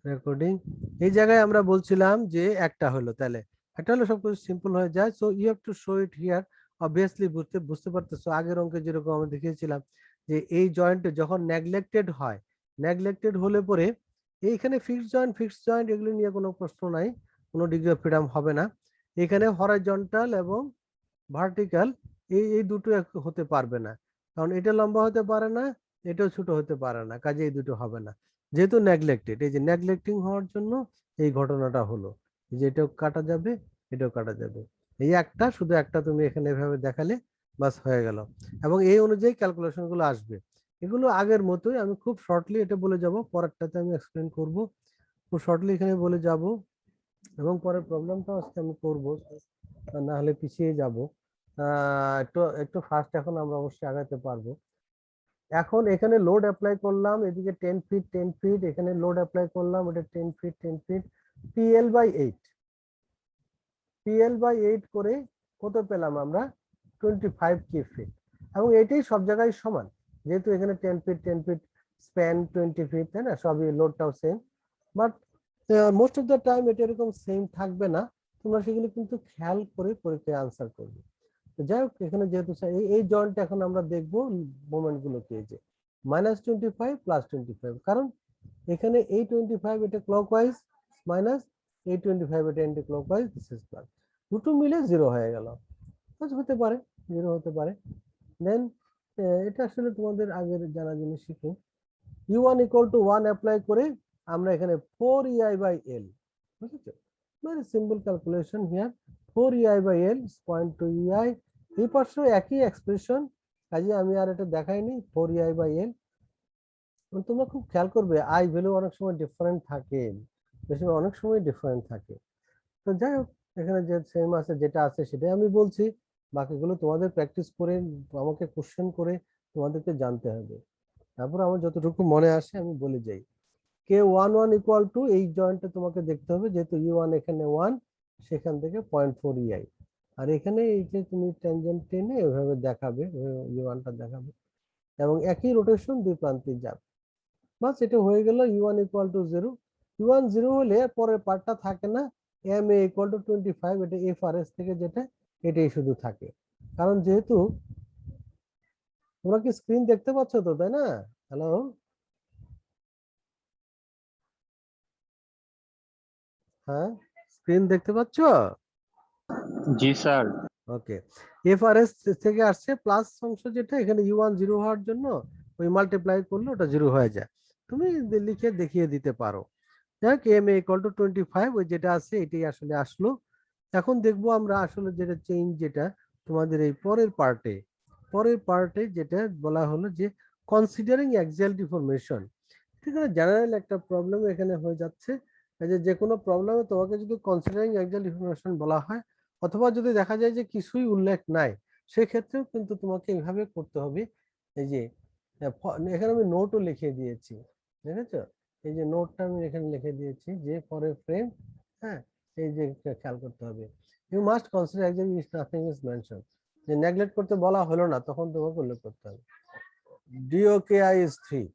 Recording. এই জায়গায় আমরা বলছিলাম যে একটা হলো, তাহলে একটা হলো সবকিছু সিম্পল হয়ে যায়। So you have to show it here. Obviously বুঝতে পারতেছো, আগের অঙ্কে যেরকম আমরা দেখিয়েছিলাম যে এই জয়েন্টে যখন নেগলেক্টেড হয়, নেগলেক্টেড হলে পরে এইখানে ফিক্সড জয়েন্ট এগুলো নিয়ে কোনো প্রশ্ন নাই, কোনো ডিগ্রি অফ ফ্রিডম হবে না। এখানে হরাইজন্টাল এবং ভার্টিক্যাল এই এই দুটো হতে পারবে না, কারণ এটা লম্বা হতে পারে না, এটাও ছোট হতে পারে না, কাজে এই দুটো হবে না যেহেতু নেগলেক্টেড। এই যে নেগলেক্টিং হওয়ার জন্য এই ঘটনাটা হলো, যে এটাও কাটা যাবে, এটাও কাটা যাবে। এই একটা, শুধু একটা তুমি এখানে এভাবে দেখালে বাস হয়ে গেল, এবং এই অনুযায়ী ক্যালকুলেশন গুলো আসবে। এগুলো আগের মতোই, আমি খুব শর্টলি এটা বলে যাব, পরেরটাতে আমি এক্সপ্লেন করব। খুব শর্টলি এখানে বলে যাব, এবং পরের প্রবলেমটা আজকে আমি করব, না হলে পিছিয়ে যাব। একটু একটু ফাস্ট এখন আমরা অবশ্যই আগাতে পারবো। এখন এখানে লোড অ্যাপ্লাই করলাম, এদিকে 10 ফিট 10 ফিট, এখানে লোড অ্যাপ্লাই করলাম, এটা 10 ফিট 10 ফিট, PL/8, PL/8 করে কত পেলাম আমরা? 25 কিউফিট। এবং এটাই সব জায়গায় সমান, যেহেতু এখানে 10 ফিট 10 ফিট, স্প্যান 20 ফিট, তাই না, সবই লোডটাও same. But most of the time এটা এরকম সেম থাকবে না, তোমরা সেগুলো কিন্তু খেয়াল করে পরীক্ষায় আনসার করবে। যাই হোক, এখানে যেহেতু এই জয়েন্টটা এখন আমরা দেখবো মোমেন্ট গুলোকে, যে -25 +25, কারণ এখানে এই 25 এটা ক্লকওয়াইজ মাইনাস, এই 25 এটা anti clockwise, this is plus, দুটো মিলে জিরো হয়ে গেল। হতে পারে, জিরো হতে পারে। দেন এটা আসলে তোমাদের আগের জানা জিনিস শিখো। U1 = 1 অ্যাপ্লাই করে আমরা এখানে 4EI/L, বুঝেছো? Very simple calculation here, 4EI/L is 0.2 EI। এই পাশেও একই এক্সপ্রেশন, কাজে আমি আর এটা দেখাইনি। 4EI/L, তোমরা খুব খেয়াল করবে আই ভ্যালু অনেক সময় ডিফারেন্ট থাকে, বেশি অনেক সময় ডিফারেন্ট থাকে। তো যাই হোক, এখানে যে সেম আছে, যেটা আছে সেটাই আমি বলছি, বাকিগুলো তোমাদের প্র্যাকটিস করে আমাকে কোশ্চেন করে তোমাদেরকে জানতে হবে। তারপর আমার যতটুকু মনে আসে আমি বলে যাই। K11 = এই জয়েন্টটা তোমাকে দেখতে হবে, যেহেতু U1 এখানে 1, সেখান থেকে 0.4 EI। আর এখানে এই যে তুমি ট্যানজেন্ট টেনে এভাবে দেখাবে, U1টা দেখাবে, এবং একই রোটেশন দুই প্রান্তে যাবে। বাস, এটা হয়ে গেল। U1 = 0। U1 0 হলে পরের পার্টটা থাকে না, MA = 25, এটা FRS থেকে যেটা, এটাই শুধু থাকে। কারণ যেহেতু তোমরা কি স্ক্রিন দেখতে পাচ্ছ তো, তাই না? হ্যালো, হ্যাঁ, স্ক্রিন দেখতে পাচ্ছ? জি স্যার। ওকে। FRS থেকে আসছে প্লাস অংশ, যেটা এখানে U1 0 হওয়ার জন্য ওই মাল্টিপ্লাই করলে ওটা 0 হয়ে যায়। তুমি লিখে দেখিয়ে দিতে পারো। যাক, MA = 25, ওই যেটা আছে এটাই আসলে আসলো। এখন দেখবো আমরা আসলে যেটা চেঞ্জ, যেটা তোমাদের এই পরের পার্টে যেটা বলা হলো যে কনসিডারিং অ্যাক্সিয়াল ডিফরমেশন। এখানে জেনারেল একটা প্রবলেম এখানে হয়ে যাচ্ছে, যে কোনো প্রবলেমে তোমাকে যদি কনসিডারিং অ্যাক্সিয়াল ডিফরমেশন বলা হয়, অথবা যদি দেখা যায় যে কিছুই উল্লেখ নাই, সেক্ষেত্রেও কিন্তু তোমাকে এইভাবে করতে হবে। এই যে এখানে আমি নোটও লিখে দিয়েছি, দেখেছো? এই যে নোটটা আমি এখানে লিখে দিয়েছি, যে ফর এ ফ্রেম, হ্যাঁ, এই যে খেয়াল করতে হবে, you must consider axial if nothing is mention. যে নেগলেক্ট করতে বলা হলো না, তখন তোমাকে উল্লেখ করতে হবে। DOKI is 3.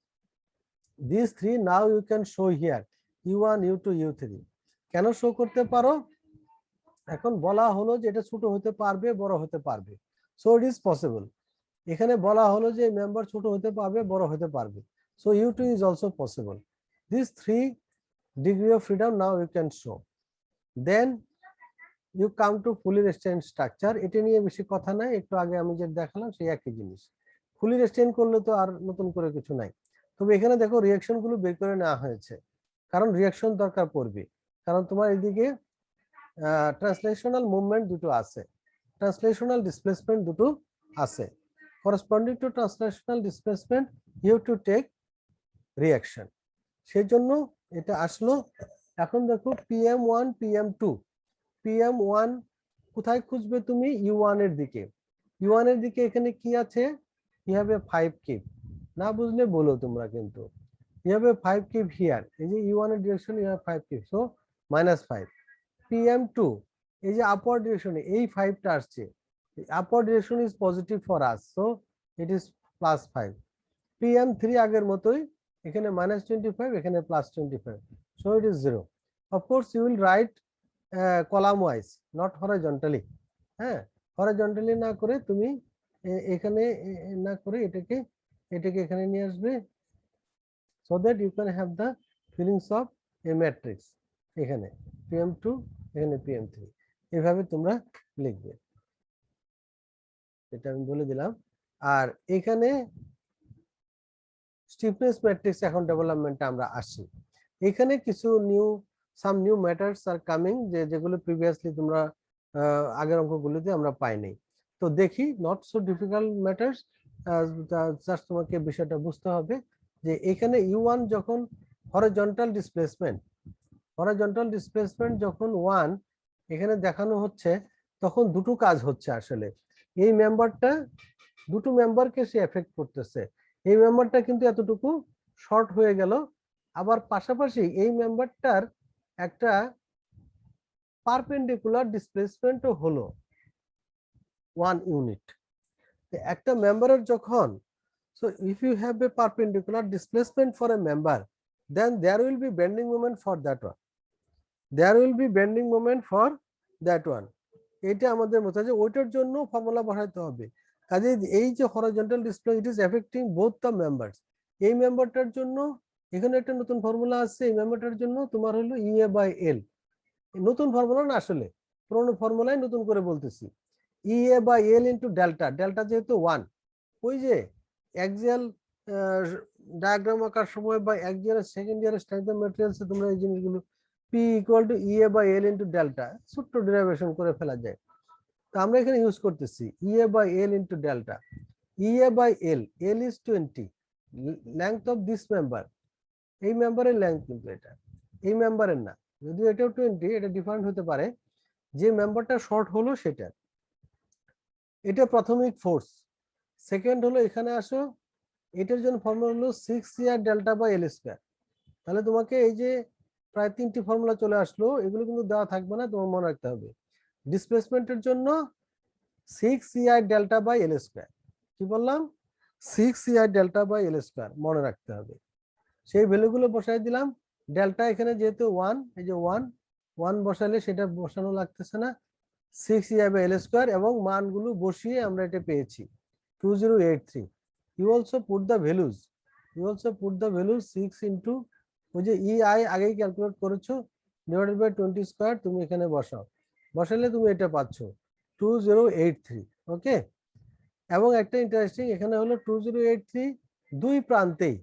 These 3 now you can show here, U1 U2 U3। কেন শো করতে পারো? এখন বলা হলো যে এটা ছোট হতে পারবে, বড় হতে পারবে, সো ইট ইজ পসিবল। এখানে বলা হলো যে মেম্বার ছোট হতে পারবে, বড় হতে পারবে, so U2 is also possible. These 3 degree of freedom now you can show. Then you come to fully restrained structure। এটা নিয়ে বেশি কথা নাই, একটু আগে আমি যে দেখালাম সেই একই জিনিস। ফুলি রেস্টেইন করলে তো আর নতুন করে কিছু নাই। তবে এখানে দেখো রিয়াকশন গুলো বের করে নেওয়া হয়েছে, কারণ রিয়াকশন দরকার পড়বে, কারণ তোমার এদিকে ট্রান্সলেশনাল মুভমেন্ট দুটো আছে, ট্রান্সলেশনাল ডিসপ্লেসমেন্ট দুটো আছে। Corresponding to translational displacement you to take reaction, সেই জন্য এটা আসলো। এখন দেখো PM1 PM2। PM1 কোথায় খুঁজবে তুমি? U1 এর দিকে। U1 এর দিকে এখানে কি আছে? you have a 5 কিপ, না বুঝলে বলো তোমরা, কিন্তু you have a 5 keep here, এই যে U1 এর direction you have 5 keep, so -5। PM2, এই যে আপওয়ার্ড ডিরেকশনে এই 5টা আসছে, upward direction is positive for us, so it is +5। PM3 আগের মতোই, এখানে -25, এখানে +25, so it is 0. Of course you will write column wise, not horizontally. হ্যাঁ, হরিজন্টালি না করে তুমি এখানে না করে এটাকে এখানে নিয়ে আসবে, so that you can have the feelings of a matrix. এখানে PM2, এখানে PM3, এইভাবে তোমরা লিখবে, এটা আমি বলে দিলাম। আর এখানে স্টিফনেস ম্যাট্রিক্স এখন ডেভেলপমেন্টে আমরা আসি। এখানে কিছু some new matters are coming, যেগুলো প্রিভিয়াসলি তোমরা আগের অঙ্কগুলোতে আমরা পাইনি। তো দেখি, not so difficult matters, just তোমাকে বিষয়টা বুঝতে হবে যে এখানে U1 যখন হরিজন্টাল ডিসপ্লেসমেন্ট যখন 1 এখানে দেখানো হচ্ছে, তখন দুটো কাজ হচ্ছে আসলে। এই মেম্বারটা দুটো মেম্বারকে সে এফেক্ট করতেছে। এই মেম্বারটা কিন্তু এতটুকু শর্ট হয়ে গেল, আবার পাশাপাশি এই মেম্বারটার একটা পারপেন্ডিকুলার ডিসপ্লেসমেন্টও হলো 1 ইউনিট। একটা মেম্বারের যখন, so if you have a perpendicular displacement for a member, then there will be bending moment for that one. এটা আমাদের মতো যে ওইটার জন্য ফর্মুলা বসাইতে হবে। কাজে এই যে horizontal display, it is affecting both the members. এই মেম্বারটার জন্য এখানে একটা নতুন ফর্মুলা আছে, এই মেম্বারটার জন্য তোমার হলো EA/L। নতুন ফর্মুলা না, আসলে পুরনো ফর্মুলাই নতুন করে বলতেছি। EA/L ইন্টু ডেল্টা, ডেল্টা যেহেতু 1, ওই যে অ্যাক্সিয়াল ডায়াগ্রাম আঁকার সময় বা axial second year strength of materials তোমরা এই জিনিসগুলো P = EA/L ইন্টু ডেল্টা ছোট্ট ডেরিভেশন করে ফেলা যায়। তো আমরা এখানে ইউজ করতেছি EA/L into delta. EA/L, L is 20, length of this member, এই মেম্বারের লেংথ কিন্তু এটা, এই মেম্বারের না, যদিও এটাও 20, এটা ডিফারেন্ট হতে পারে, যে মেম্বারটা শর্ট হলো সেটা। এটা প্রাথমিক ফোর্স। সেকেন্ড হলো, এখানে আসো, এটার জন্য ফর্মুলা হলো 6CR delta/L²। তাহলে তোমাকে এই যে প্রায় 3টি ফর্মুলা চলে আসলো, এগুলো কিন্তু দেওয়া থাকবে না, তোমার মনে রাখতে হবে। ডিসপ্লেসমেন্টের জন্য 6CR delta/L², কি বললাম, 6CR delta/L² মনে রাখতে হবে। সেই ভ্যালুগুলো বসাই দিলাম। ডেল্টা এখানে যেহেতু 1, এই যে 1 বসালে সেটা বসানো লাগতেছে না, 6CR/L², এবং মানগুলো বসিয়ে আমরা এটা পেয়েছি 2083। You also put the values 6 into ওই যে EI আগেই ক্যালকুলেট করেছো /20², তুমি এখানে বসাও, বসালে তুমি এটা পাচ্ছ 2083। ওকে, এবং একটা ইন্টারেস্টিং, এখানে হলো 2083 দুই প্রান্তেই,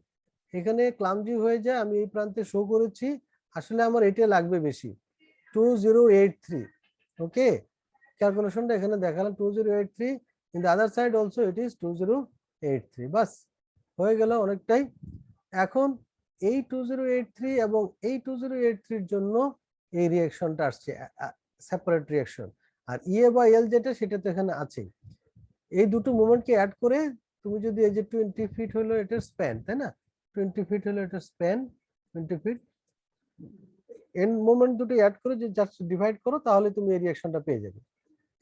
এখানে ক্লামজি হয়ে যায়, আমি এই প্রান্তে শো করেছি, আসলে আমার এটা লাগবে বেশি 2083। ওকে, ক্যালকুলেশনটা এখানে দেখালাম 2083, in the other side also it is 2083। বাস হয়ে গেল অনেকটাই। এখন এই 2083 এবং এই 2083 এর জন্য এই রিঅ্যাকশনটা আসছে, সেপারেট রিঅ্যাকশন। আর EA/L যেটা, সেটা তো এখানে আছে। এই দুটো মোমেন্টকে অ্যাড করে তুমি যদি এই যে 20 ফিট হলো এটার স্প্যান, তাই না, 20 ফিট হলো এটার স্প্যান, 20 ফিট এন্ড মোমেন্ট দুটো অ্যাড করে যে জাস্ট ডিভাইড করো, তাহলে তুমি এই রিঅ্যাকশনটা পেয়ে যাবে।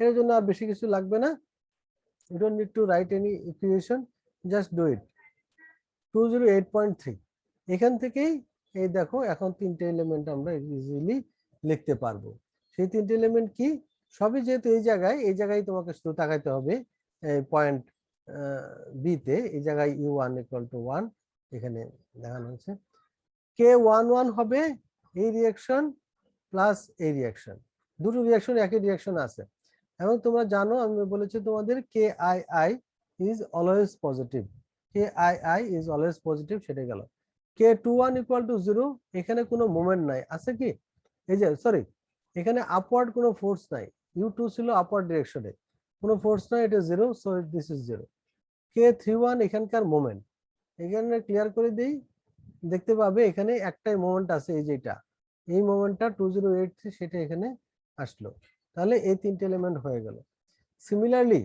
এর জন্য আর বেশি কিছু লাগবে না, you don't need to write any equation, just do it। 208.3, এখান থেকেই এই দেখো এখন 3টে এলিমেন্ট আমরা ইজিলি লিখতে পারবো। সেই 3টে এলিমেন্ট কি, সবই যেহেতু এই জায়গায় তোমাকে শুধু তাকাইতে হবে, পয়েন্ট বি তে, এই জায়গায় U1 = 1 এখানে দেখানো হয়েছে। K11 হবে এই রিঅ্যাকশন প্লাস এই রিঅ্যাকশন, দুটো রিঅ্যাকশন একই রিঅ্যাকশন আছে। এবং তোমরা জানো, আমি বলেছি তোমাদের KII is always positive, KII is always positive, সেটা গেল। K21 = 0, এখানে কোনো মোমেন্ট নাই, আছে কি, এই যে সরি, এখানে আপওয়ার্ড কোনো ফোর্স নাই, U2 ছিল আপওয়ার্ড ডিরেকশনে, কোনো ফোর্স নাই, এটা 0, সো দিস ইজ 0। K31 এখানকার মোমেন্ট, এখানে ক্লিয়ার করে দেই, দেখতে পাবে এখানে একটাই মোমেন্ট আছে, এই যেটা, এই মোমেন্টটা 2083, সেটা এখানে আসলো। তাহলে এই 3টে এলিমেন্ট হয়ে গেল। Similarly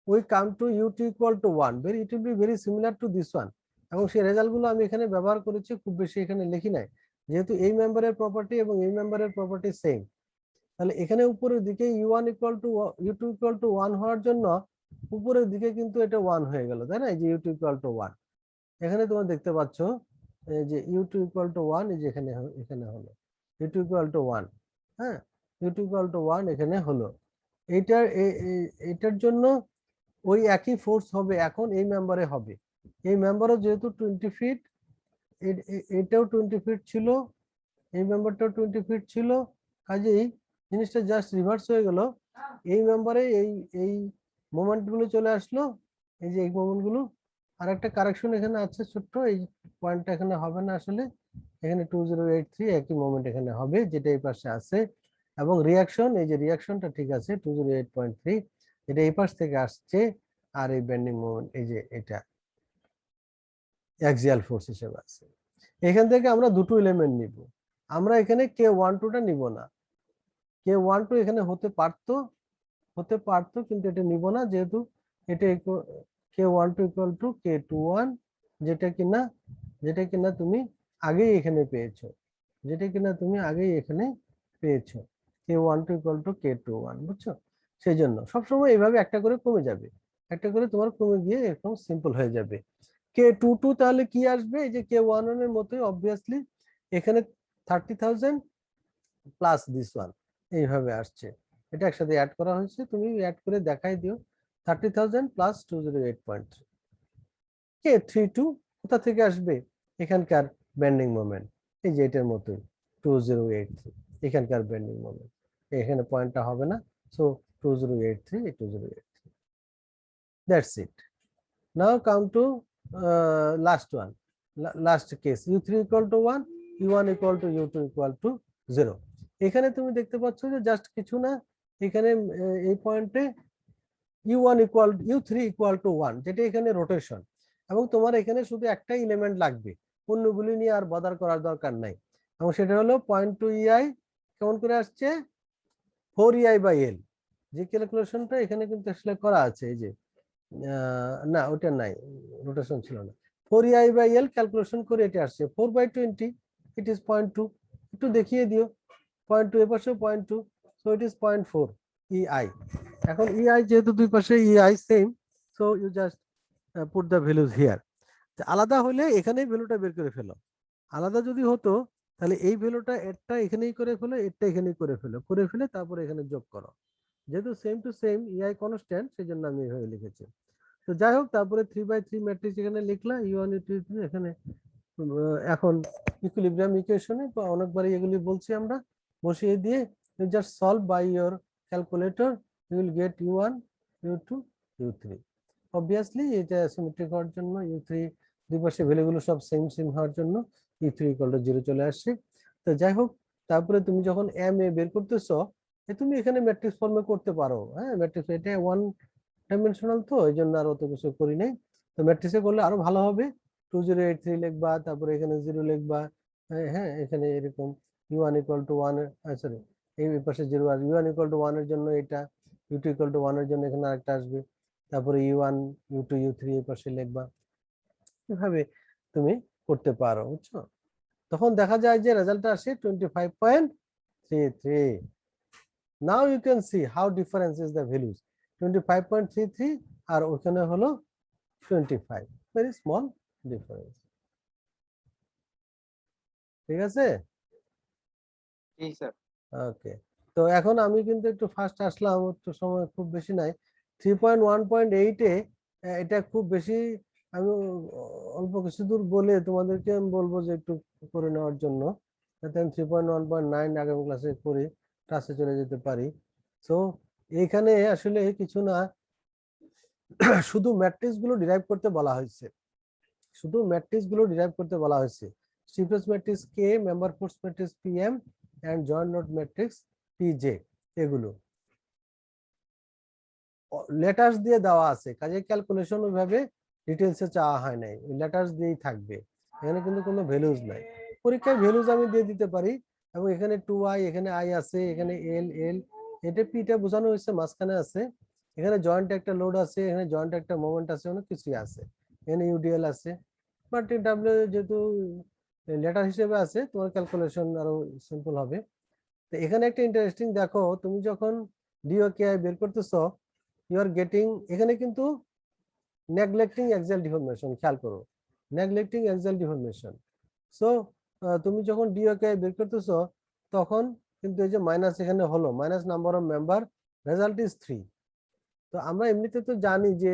we come to U2 = 1, it will be very similar to this one, এবং সেই রেজাল্টগুলো আমি এখানে ব্যবহার করেছি, খুব বেশি এখানে লিখি নাই, যেহেতু এই মেম্বারের প্রপার্টি এবং এই মেম্বারের প্রপার্টি সেম। তাহলে এখানে উপরের দিকে U2 = 1 হওয়ার জন্য উপরের দিকে কিন্তু এটা 1 হয়ে গেল, তাই না, এই যে U2 = 1। এখানে তোমরা দেখতে পাচ্ছ এই যে u2 ইকুয়াল টু 1, এই যে এখানে এখানে হলো u2 ইকুয়াল টু 1। হ্যাঁ, u2 ইকুয়াল টু 1 এখানে হলো। এটার জন্য ওই একই ফোর্স হবে, এখন এই মেম্বারে হবে। এই মেম্বারও যেহেতু 20 ফিট, এটাও 20 ফিট ছিল, এই মেম্বারটাও 20 ফিট ছিল, কাজেই জিনিসটা জাস্ট রিভার্স হয়ে গেল। এই মেম্বারে এই এই মোমেন্ট গুলো চলে আসলো, এই যে এই মোমেন্ট গুলো। আর একটা কারেকশন এখানে আছে ছোট্ট, এই পয়েন্টটা এখানে হবে না আসলে, এখানে 2083 একই মোমেন্ট এখানে হবে যেটা এই পাশে আছে। এবং রিয়াকশন, এই যে রিয়াকশনটা ঠিক আছে 2008.3, এটা এই পাশ থেকে আসছে। আর এই বেন্ডিং মোমেন্ট এই যে এটা অ্যাক্সিয়াল ফোর্স হিসেবে আছে। এখান থেকে আমরা দুটো এলিমেন্ট নিব, আমরা এখানে K12টা নিব না। K12 এখানে হতে পারতো কিন্তু এটা নিব না, যেহেতু এটা K12 ইকুয়াল টু K21, যেটা কিনা তুমি আগেই এখানে পেয়েছো, K12 ইকুয়াল টু K21, বুঝছো? সেই জন্য সবসময় এইভাবে একটা করে কমে যাবে, একটা করে তোমার কমে গিয়ে এরকম সিম্পল হয়ে যাবে। K22 তাহলে কি আসবে? এই যে K11 এর মতোই অবভিয়াসলি, এখানে 30,000 প্লাস দিস ওয়ান, এইভাবে আসছে। এটা একসাথে অ্যাড করা হয়েছে, তুমি অ্যাড করে দেখাই দিও। 30,000 প্লাস 208.3। K32 কোথা থেকে আসবে? এখানকার বেন্ডিং মোমেন্ট, এই যে এটার মতোই 2083, এখানকার বেন্ডিং মোমেন্ট। এখানে পয়েন্টটা হবে না, so 2083, 2083। That's it. Now come to last one, last case, u3 equal to 1, u1 equal to u2 equal to 0। এখানে তুমি দেখতে পাচ্ছ যে জাস্ট কিছু না, এখানে এই পয়েন্টে u1 equal u3 equal to 1, যেটা এখানে রোটেশন, এবং তোমার এখানে শুধু একটাই এলিমেন্ট লাগবে, অন্যগুলি নিয়ে আর বদার করার দরকার নাই। এবং সেটা হলো 0.2 ei, কেমন করে আসছে? 4 ei বাই l। যে ক্যালকুলেশনটা এখানে কিন্তু আসলে করা আছে, এই যে না ওটা নাই, রোটেশন ছিল না। 4 ei বাই l ক্যালকুলেশন করে এটা আসছে 4/20, ইট ইজ 0.2। একটু দেখিয়ে দিও, 0.2 এর পাশেও 0.2, সো ইট ইজ 0.4 ei। এখন ei যেহেতু দুই পাশে ei same, so you just put the values here. আলাদা হলে এখানেই ভ্যালুটা বের করে ফেলো, আলাদা যদি হতো তাহলে এই ভ্যালুটা এরটা এখানেই করে ফেলো, এরটা এখানেই করে ফেলে তারপরে এখানে যোগ করো। যেহেতু same to same ei constant, সেই জন্য আমি এইভাবে লিখেছি। তো যাই হোক, তারপরে 3/3 ম্যাট্রিক্স এখানে লিখলা, u1 u2 এখানে। এখন ইকুইলিব্রিয়াম ইকুয়েশনে অনেকবারই এগুলি বলছি আমরা, বসিয়ে দিয়ে you just solve by your calculator, you will get u1 u2 u3। Obviously এটা সিমেট্রিক হওয়ার জন্য, u3 দুই পাশে ভ্যালুগুলো সব সেম হওয়ার জন্য u3 ইকুয়াল টু 0 চলে আসছে। তো যাই হোক, তারপরে তুমি যখন ma বের করতেছো, তুমি এখানে ম্যাট্রিক্স ফর্মে করতে পারো। হ্যাঁ, ম্যাট্রিক্স এটা 1 ডাইমেনশনাল, তো এই জন্য আর অত কিছু করি নাই। তো ম্যাট্রিক্সে করলে আরো ভালো হবে। 2083 লিখবা, তারপরে এখানে 0 লিখবা। হ্যাঁ, এখানে এরকম u1 ইকুয়াল টু 1, সরি, এই পাশে 0, আর u1 ইকুয়াল টু 1 এর জন্য এটা, u2 ইকুয়াল টু 1 এর জন্য এখানে আরেকটা আসবে। তারপরে u1 u2 u3 এই পাশে লিখবা। এভাবে তুমি করতে পারো, বুঝছো? তখন দেখা যায় যে রেজাল্টটা আসে 25.33। Now you can see how difference is the values, 25.33 আর ওখানে হলো 25, ভেরি স্মল ডিফারেন্স। ঠিক আছে? জি স্যার। ওকে। তো এখন আমি কিন্তু একটু ফাস্ট আসলাম, একটু সময় খুব বেশি নাই। 3.1.8-এ এটা খুব বেশি, আমি অল্প কিছু দূর বলে তোমাদেরকে আমি বলবো যে একটু করে নেওয়ার জন্য, যাতে আমি 3.1.9 আগামী ক্লাসে করে ক্লাসে চলে যেতে পারি। তো এইখানে আসলে কিছু না, শুধু ম্যাট্রিক্স গুলো ডিরাইভ করতে বলা হয়েছে, stiffness matrix K, member force matrix PM, and joint node matrix PJ, এগুলো লেটার্স দিয়ে দেওয়া আছে, কাজে ক্যালকুলেশন ওইভাবে ডিটেলসে চাওয়া হয় নাই, লেটার্স দিয়েই থাকবে। এখানে কিন্তু কোনো ভ্যালুজ নাই। পরীক্ষায় ভ্যালুজ আমি দিয়ে দিতে পারি, এবং এখানে 2i, এখানে i আছে, এখানে l, এটা পিটা বোঝানো হয়েছে, মাঝখানে আছে, এখানে জয়েন্ট একটা লোড আছে, এখানে জয়েন্ট একটা মোমেন্ট আছে, অনেক কিছুই আছে, এখানে ইউডিএল আছে। বাট ডাব্লিউ যেহেতু লেটার হিসেবে আছে, তোমার ক্যালকুলেশন আরো সিম্পল হবে। তো এখানে একটা ইন্টারেস্টিং দেখো, তুমি যখন ডিওকেআই বের করতেছো, ইউ আর গেটিং, এখানে কিন্তু নেগলেক্টিং অ্যাক্সিয়াল ডিফরমেশন, খেয়াল করো, নেগলেক্টিং অ্যাক্সিয়াল ডিফরমেশন। সো তুমি যখন ডিওকে বের করতেছো তখন কিন্তু এই যে মাইনাস এখানে হলো, minus number of member, result is 3। তো আমরা এমনিতে তো জানি যে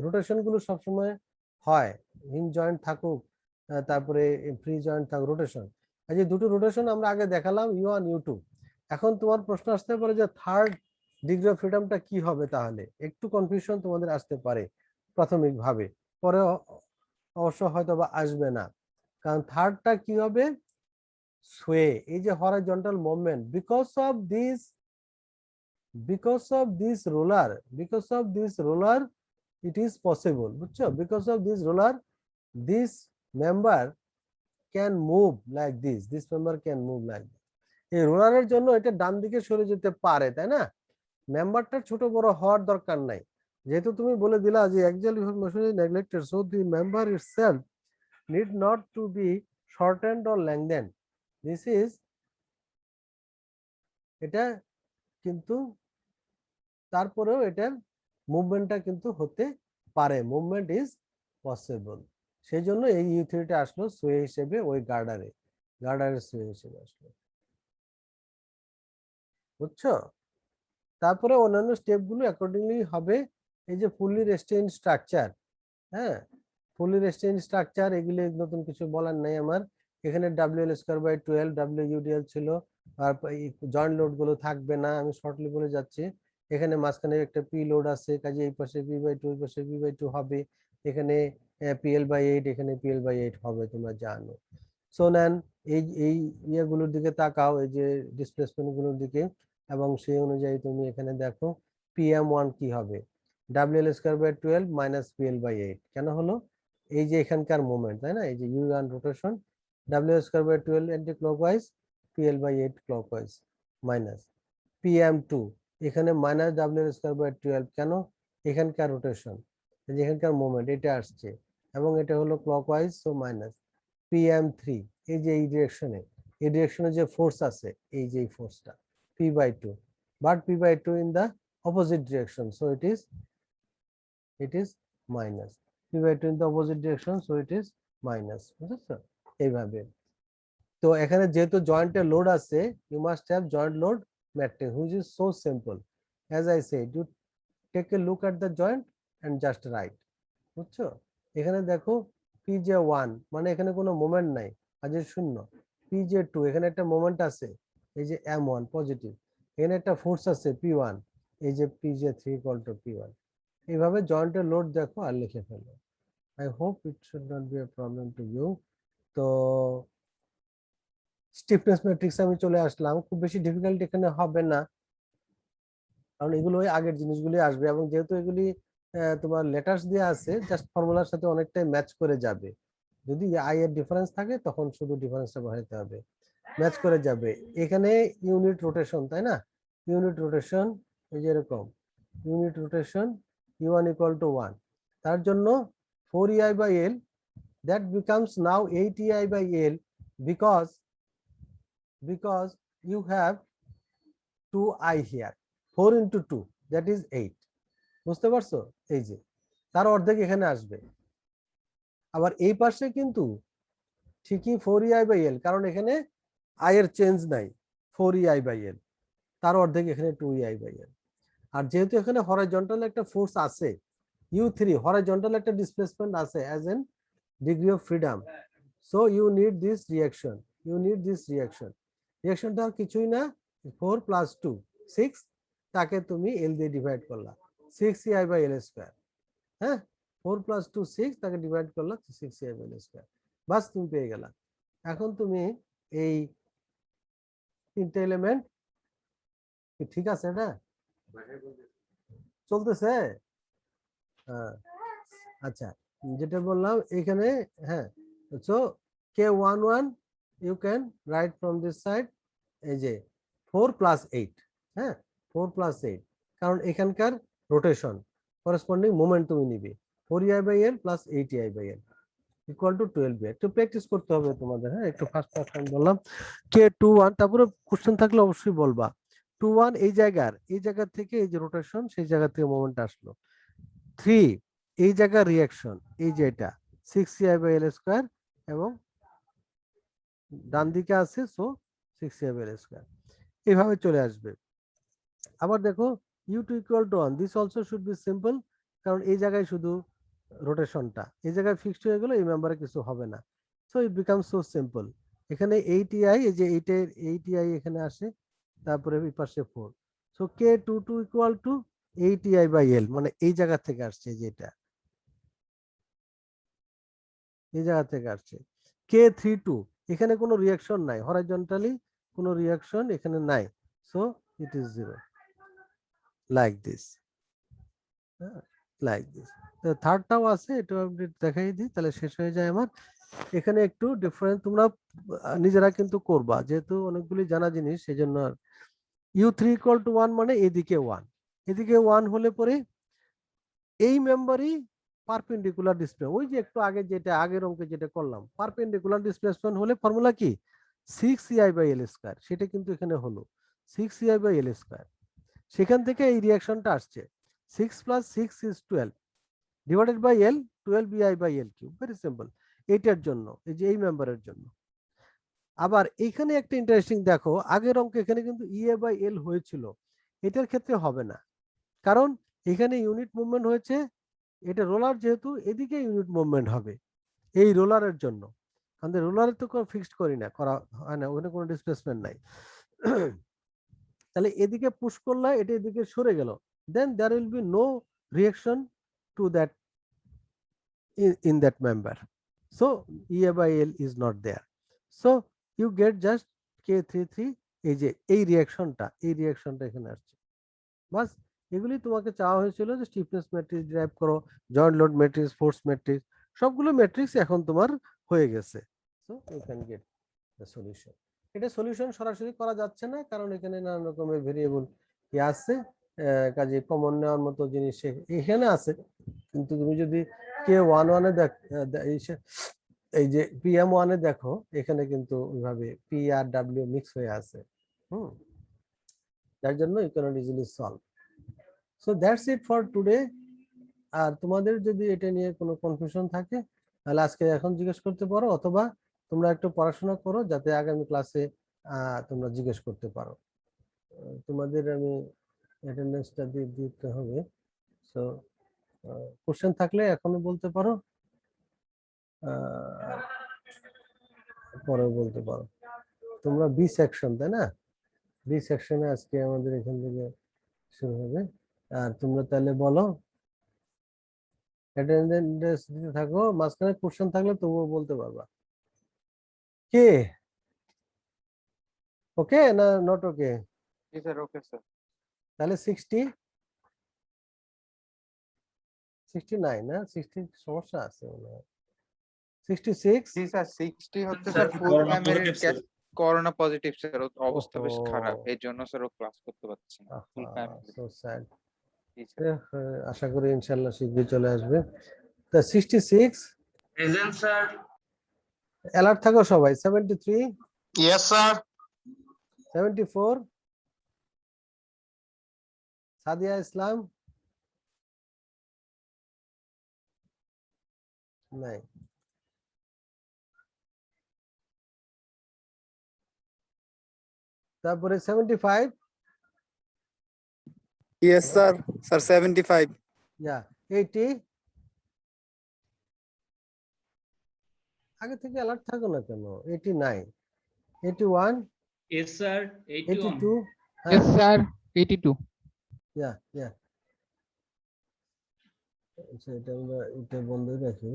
রোটেশন গুলো সবসময় হয়, হিঞ্জ জয়েন্ট থাকুক তারপরে ফ্রি জয়েন্ট থাকুক, রোটেশন। এই যে দুটো রোটেশন আমরা আগে দেখালাম U1 U2। এখন তোমার প্রশ্ন আসতে পারে যে থার্ড ডিগ্রি অফ ফ্রিডমটা কি হবে, তাহলে একটু কনফিউশন তোমাদের আসতে পারে প্রাথমিকভাবে, পরে অবশ্য হয়তো বা আসবে না। কারণ থার্ডটা কি হবে, সোয়ে, এই যে horizontal movement, because of this roller it is possible, বুঝছো? because of this roller this member can move like this member can move like this। এই রোলারের জন্য এটা ডান দিকে সরে যেতে পারে, তাই না? মেম্বারটা ছোট বড় হওয়ার দরকার নাই, যেহেতু তুমি বলে দিলা যে axial deformation is neglected, so the member itself need not to be shortened or lengthened। this is, এটা কিন্তু তারপরেও এটার মুভমেন্টটা কিন্তু হতে পারে, মুভমেন্ট ইজ পসিবল। সেই জন্য এই ইউথিরিটা আসলো সোয়ে হিসেবে, ওই গার্ডারের সোয়ে হিসেবে আসলো, বুঝছো? তারপরে অন্যান্য স্টেপ গুলো অ্যাকর্ডিংলি হবে। এই যে ফুললি রেস্টেইন স্ট্রাকচার, হ্যাঁ, ফুললি রেস্টেইন স্ট্রাকচার, এগুলি নতুন কিছু বলার নাই আমার। এখানে WL² 12 WUDL ছিল, আর জয়েন্ট লোড গুলো থাকবে না, আমি শর্টলি বলে যাচ্ছি। এখানে মাঝখানে একটা পি লোড আছে, কাজে এই পাশে P/2, এই পাশে P/2 হবে। এখানে PL/8, এখানে PL/8 হবে, তোমরা জানো। সো নেন এই এই ইয়েগুলোর দিকে তাকাও, এই যে ডিসপ্লেসমেন্ট গুলোর দিকে, এবং সেই অনুযায়ী তুমি এখানে দেখো PM1 কি হবে, WL² 12 -PL/8 কেন হলো, এই যে এখানকার মোমেন্ট, তাই না? এই যে U1 rotation, WL² 12 anti clockwise, PL/8 clockwise, minus PM2 এখানে মাইনাস WL² 12 কেন, এখানকার রোটেশন, এখানকার মোমেন্ট এটা আসছে, এবং এটা হলো ক্লকওয়াইজ, সো মাইনাস PM3 এই যে এই ডিরেকশনে যে ফোর্স আছে, এই যে ফোর্সটা P/2, but P/2 in the opposite direction, so it is minus, P/2 in the opposite direction, so it is minus, বুঝছো? এইভাবে। তো এখানে যেহেতু জয়েন্টে লোড আছে, you must have joint load matrix, which is so simple, as I said, you take a look at the joint and just write, বুঝছো? এখানে দেখো Pj1 মানে এখানে কোনো মোমেন্ট নাই, কাজে শূন্য। Pj2 এখানে একটা মোমেন্ট আছে, এই যে M1 পজিটিভ, এখানে একটা ফোর্স আছে P1, এই যে Pj3 = P1। এইভাবে জয়েন্টের লোড দেখো আর লিখে ফেলো। I hope it should not be a problem to you. তো স্টিফনেস ম্যাট্রিক্স আমি চলে আসলাম, খুব বেশি ডিফিকাল্ট এখানে হবে না, কারণ এগুলো ওই আগের জিনিসগুলি আসবে, এবং যেহেতু এগুলি তোমার লেটার্স দেওয়া আছে, জাস্ট ফর্মুলার সাথে অনেকটাই ম্যাচ করে যাবে। যদি আই এর ডিফারেন্স থাকে তখন শুধু ডিফারেন্সটা বসাতে হবে, ম্যাচ করে যাবে। এখানে ইউনিট রোটেশন, তাই না? ইউনিট রোটেশন এই যে এরকম ইউনিট রোটেশন U1 = 1, তার জন্য 4EI/L, that becomes now 8EI/L, because you have 2I here, 4 into 2, that is 8, বুঝতে পারছো? এই যে তার অর্ধেক এখানে আসবে। আবার এই পাশে কিন্তু ঠিকই 4EI/L, কারণ এখানে I এর চেঞ্জ নাই, 4EI/L, তার অর্ধেক এখানে 2EI/L। আর যেহেতু এখানে হরাইজন্টাল একটা ফোর্স আছে U3, হরাইজন্টাল একটা ডিসপ্লেসমেন্ট আছে as an degree of freedom, so you need this reaction, রিঅ্যাকশনটা আর কিছুই না, 4 + 2 6, তাকে তুমি L দিয়ে ডিভাইড করলা, 6EI/L², হ্যাঁ, 4 + 2 6, তাকে ডিভাইড করলা 6EI/L², বাস তুমি পেয়ে গেলা। এখন তুমি এই তিনটে এলিমেন্ট, ঠিক আছে না? চলতেছে? হ্যাঁ, আচ্ছা, যেটা বললাম এখানে, হ্যাঁ, so K11 you can write from this side, এই যে 4 + 8, হ্যাঁ, 4 + 8, কারণ এখানকার রোটেশন করেসপন্ডিং মোমেন্ট তুমি নিবে, 4EI/L + 8EI/L = 12 একটু প্র্যাকটিস করতে হবে তোমাদের, হ্যাঁ, একটু ফাস্ট ফাস্ট আমি বললাম। K21, তারপরে কোশ্চেন থাকলে অবশ্যই বলবা। 21 এই জায়গা থেকে এই যে রোটেশন, সেই জায়গা থেকে মোমেন্ট আসলো। 3 এই জায়গার রিঅ্যাকশন, এই যে এটা 6ci/l স্কয়ার এবং ডান দিকে আছে সো 6ci/l স্কয়ার, এইভাবে চলে আসবে। আবার দেখো u2 = 1, this also should be simple, কারণ এই জায়গায় শুধু রোটেশনটা, এই জায়গায় ফিক্সড হয়ে গেল, এই মেম্বারে কিছু হবে না, so it become so simple. এখানে 8ti, এই যে 8ti এখানে আসে, তারপরে এই পাশে 4, সো k22 = 8ti/l, মানে এই জায়গা থেকে আসছে, যেটা এই জায়গা থেকে আসছে। k32, এখানে কোনো রিঅ্যাকশন নাই, হরাইজন্টালি কোনো রিঅ্যাকশন এখানে নাই, so it is 0, like this, like this. থার্ডটাও আছে, এটা আপডেট দেখাই দিই, তাহলে শেষ হয়ে যায় আমার। এখানে একটু ডিফারেন্স তোমরা নিজেরা কিন্তু করবা, যেহেতু অনেকগুলি জানা জিনিস, সেজন্য। u3 = 1, মানে এদিকে 1, এদিকে 1 হলে পরে এই মেম্বারই পারপেন্ডিকুলার ডিসপ্লেসমেন্ট, ওই যে একটু আগে যেটা আগের অঙ্কে যেটা করলাম, পারপেন্ডিকুলার ডিসপ্লেসমেন্ট হলে ফর্মুলা কি 6ci/l স্কয়ার, সেটা কিন্তু এখানে হলো 6ci/l স্কয়ার। সেখান থেকে এই রিঅ্যাকশনটা আসছে 6 + 6 = 12 divided by l, 12bi/l3, very simple. এইটার জন্য, এই যে এই মেম্বারের জন্য। আবার এখানে একটা ইন্টারেস্টিং দেখো, আগের অঙ্কে এখানে কিন্তু ea/l হয়েছিল, এটার ক্ষেত্রে হবে না, কারণ এখানে ইউনিট মুভমেন্ট হয়েছে, এটা রোলার যেহেতু, এদিকে ইউনিট মুভমেন্ট হবে এই রোলারের জন্য, আমাদের রোলারে তো কোনো ফিক্সড করি না, করা হয় না, ওখানে কোনো ডিসপ্লেসমেন্ট নাই। তাহলে এদিকে পুশ করলে এটা এদিকে সরে গেল, then there will be no reaction to that in that member, so ea/l is not there, so you get just k33, এই যে এই রিঅ্যাকশনটা এখানে আসছে, বাস। এগুলি তোমাকে চাওয়া হয়েছিল যে স্টিফনেস ম্যাট্রিক্স ডেরাইভ করো, joint load matrix, force matrix, সবগুলো ম্যাট্রিক্স এখন তোমার হয়ে গেছে, so you can get the solution. এটা সলিউশন সরাসরি করা যাচ্ছে না, কারণ এখানে নানান রকমের ভেরিয়েবল আছে, কাজে কমন নেওয়ার মতো জিনিস এখানে আছে, কিন্তু তুমি যদি k11 এ এই যে pm1 এ দেখো, এখানে কিন্তু ওইভাবে p আর w মিক্স হয়ে আছে, যার জন্য you cannot easily solve. So that's it for today. আর তোমাদের যদি এটা নিয়ে কোনো কনফিউশন থাকে, তাহলে আজকে এখন জিজ্ঞেস করতে পারো, অথবা তোমরা একটু পড়াশোনা করো, যাতে আগামী ক্লাসে তোমরা জিজ্ঞেস করতে পারো। তোমাদের আমি অ্যাটেন্ডেন্সটা দিতে হবে, সো কোশ্চেন থাকলে এখনো বলতে পারো, পরে বলতে পারো। তোমরা বি সেকশন, তাই না? বি সেকশনে আজকে আমাদের এখান থেকে শুরু হবে। আর তোমরা তাহলে বলো, অ্যাটেন্ডেন্স দিতে থাকো, মাঝখানে কোশ্চেন থাকলে তবুও বলতে পারবা। কে ওকে না not okay? G sir, okay sir. তাহলে 60, 69 না, 60 সমস্যা আছে মনে হয়, 66। জি স্যার, 60 হচ্ছে স্যার স্যার ফুল করোনা টাইমের positive sir. Corona positive sir, ওর অবস্থা বেশ ওহো। খারাপ, এর জন্য স্যার ও ক্লাস করতে পারছে না ফুল টাইম। So sad. জি স্যার। আশা করি ইনশাআল্লাহ শীঘ্রই চলে আসবে। তা 66 প্রেজেন্ট স্যার। অ্যালার্ট থাকো সবাই। 73, ইয়েস স্যার। 74, সাদিয়া ইসলাম নাই, তারপরে 75, Yes, sir. Sir, 75. ইয়া 80, আগে থেকে অ্যালার্ট থাকো না কেন? 89, 81, Yes, sir. 81. 82, Yes, sir. 82. ইয়া ইয়া, আচ্ছা এটা আমরা এটা বন্ধ রাখি।